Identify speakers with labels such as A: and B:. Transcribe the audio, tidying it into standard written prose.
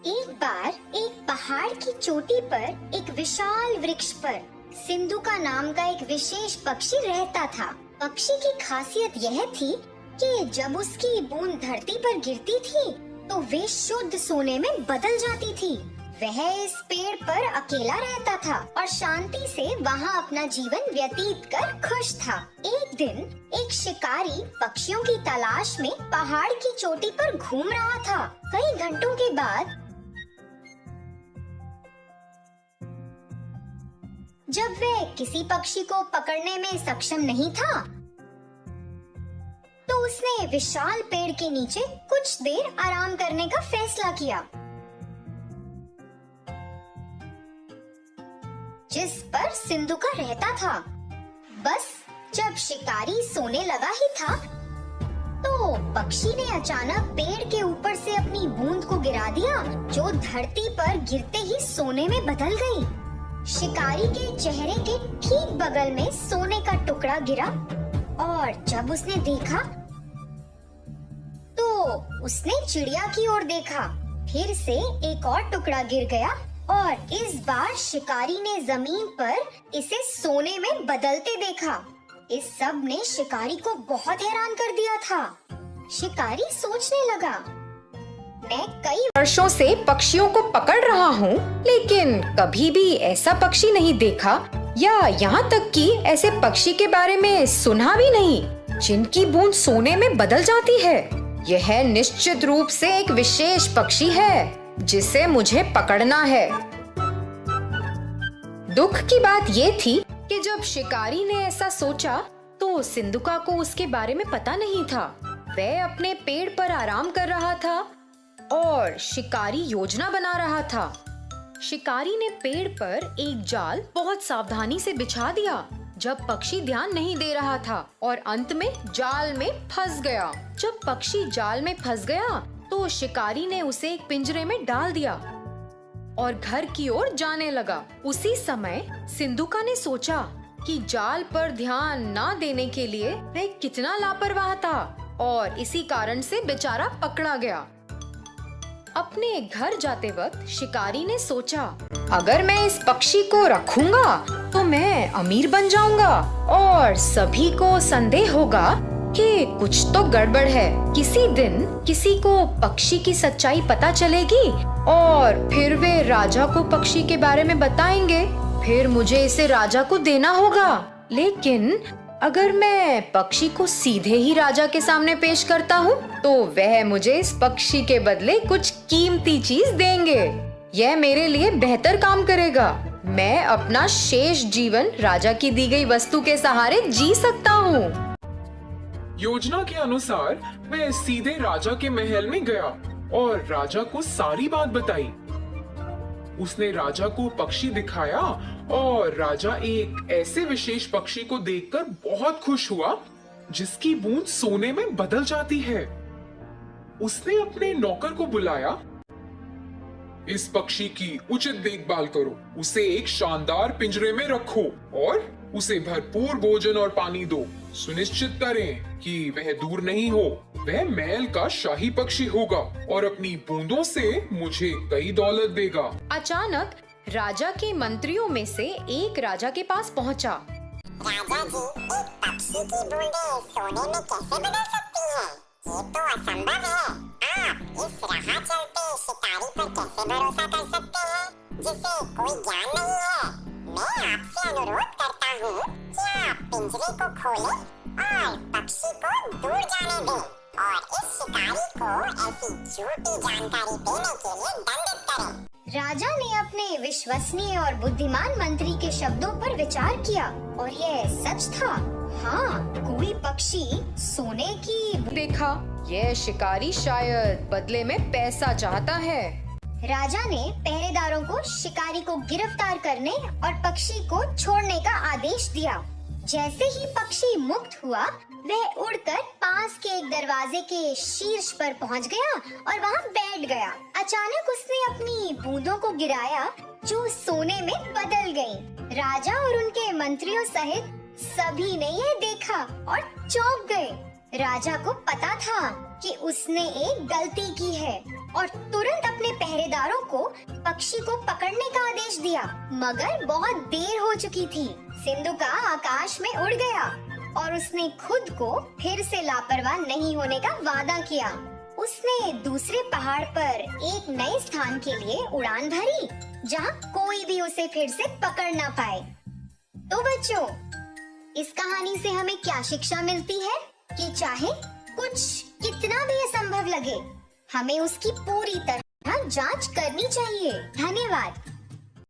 A: एक बार एक पहाड़ की चोटी पर एक विशाल वृक्ष पर सिंधुका नाम का एक विशेष पक्षी रहता था। पक्षी की खासियत यह थी कि जब उसकी बूंद धरती पर गिरती थी तो वे शुद्ध सोने में बदल जाती थी। वह इस पेड़ पर अकेला रहता था और शांति से वहाँ अपना जीवन व्यतीत कर खुश था। एक दिन एक शिकारी पक्षियों की तलाश में पहाड़ की चोटी पर घूम रहा था। कई घंटों के बाद जब वह किसी पक्षी को पकड़ने में सक्षम नहीं था तो उसने विशाल पेड़ के नीचे कुछ देर आराम करने का फैसला किया, जिस पर सिंधुका रहता था। बस जब शिकारी सोने लगा ही था तो पक्षी ने अचानक पेड़ के ऊपर से अपनी बूंद को गिरा दिया, जो धरती पर गिरते ही सोने में बदल गई। शिकारी के चेहरे के ठीक बगल में सोने का टुकड़ा गिरा और जब उसने देखा तो उसने चिड़िया की ओर देखा। फिर से एक और टुकड़ा गिर गया और इस बार शिकारी ने जमीन पर इसे सोने में बदलते देखा। इस सब ने शिकारी को बहुत हैरान कर दिया था। शिकारी सोचने लगा, मैं कई
B: वर्षों से पक्षियों को पकड़ रहा हूँ, लेकिन कभी भी ऐसा पक्षी नहीं देखा या यहाँ तक कि ऐसे पक्षी के बारे में सुना भी नहीं जिनकी बूंद सोने में बदल जाती है। यह निश्चित रूप से एक विशेष पक्षी है जिसे मुझे पकड़ना है। दुख की बात ये थी कि जब शिकारी ने ऐसा सोचा तो सिंधुका को उसके बारे में पता नहीं था। वह अपने पेड़ पर आराम कर रहा था और शिकारी योजना बना रहा था। शिकारी ने पेड़ पर एक जाल बहुत सावधानी से बिछा दिया जब पक्षी ध्यान नहीं दे रहा था और अंत में जाल में फंस गया। जब पक्षी जाल में फंस गया तो शिकारी ने उसे एक पिंजरे में डाल दिया और घर की ओर जाने लगा। उसी समय सिंधुका ने सोचा कि जाल पर ध्यान न देने के लिए वह कितना लापरवाह था और इसी कारण से बेचारा पकड़ा गया। अपने घर जाते वक्त शिकारी ने सोचा, अगर मैं इस पक्षी को रखूंगा तो मैं अमीर बन जाऊंगा और सभी को संदेह होगा कि कुछ तो गड़बड़ है। किसी दिन किसी को पक्षी की सच्चाई पता चलेगी और फिर वे राजा को पक्षी के बारे में बताएंगे। फिर मुझे इसे राजा को देना होगा। लेकिन अगर मैं पक्षी को सीधे ही राजा के सामने पेश करता हूँ तो वह मुझे इस पक्षी के बदले कुछ कीमती चीज देंगे। यह मेरे लिए बेहतर काम करेगा। मैं अपना शेष जीवन राजा की दी गई वस्तु के सहारे जी सकता हूँ।
C: योजना के अनुसार मैं सीधे राजा के महल में गया और राजा को सारी बात बताई। उसने राजा को पक्षी दिखाया और राजा एक ऐसे विशेष पक्षी को देखकर बहुत खुश हुआ जिसकी बूंद सोने में बदल जाती है। उसने अपने नौकर को बुलाया, इस पक्षी की उचित देखभाल करो, उसे एक शानदार पिंजरे में रखो और उसे भरपूर भोजन और पानी दो। सुनिश्चित करें कि वह दूर नहीं हो। वह महल का शाही पक्षी होगा और अपनी बूंदों से मुझे कई दौलत देगा।
B: अचानक राजा के मंत्रियों में से एक राजा के पास पहुंचा।
D: राजा जी, एक पक्षी की बूंदें सोने में कैसे बदल सकती हैं? ये तो असंभव है। आप इस राह चलते शिकारी पर कैसे भरोसा कर सकते हैं जिसे कोई ज्ञान नहीं है? मैं आपसे अनुरोध करता हूँ कि आप पिंजरे को खोलें और पक्षी को दूर जाने दें और इस शिकारी को ऐसी झूठी जानकारी देने के लिए दंडित करें।
A: राजा ने अपने विश्वसनीय और बुद्धिमान मंत्री के शब्दों पर विचार किया और यह सच था। हाँ, कोई पक्षी सोने की
B: देखा, यह शिकारी शायद बदले में पैसा चाहता है।
A: राजा ने पहरेदारों को शिकारी को गिरफ्तार करने और पक्षी को छोड़ने का आदेश दिया। जैसे ही पक्षी मुक्त हुआ, वह उड़कर पास के एक दरवाजे के शीर्ष पर पहुंच गया और वहां बैठ गया। अचानक उसने अपनी बूंदों को गिराया जो सोने में बदल गईं। राजा और उनके मंत्रियों सहित सभी ने यह देखा और चौंक गए। राजा को पता था कि उसने एक गलती की है और तुरंत अपने पहरेदारों को पक्षी को पकड़ने का आदेश दिया। मगर बहुत देर हो चुकी थी। सिंधुका आकाश में उड़ गया और उसने खुद को फिर से लापरवाह नहीं होने का वादा किया। उसने दूसरे पहाड़ पर एक नए स्थान के लिए उड़ान भरी, जहाँ कोई भी उसे फिर से पकड़ ना पाए। तो बच्चों, इस कहानी से हमें क्या शिक्षा मिलती है कि चाहे कुछ कितना भी असंभव लगे, हमें उसकी पूरी तरह जांच करनी चाहिए। धन्यवाद।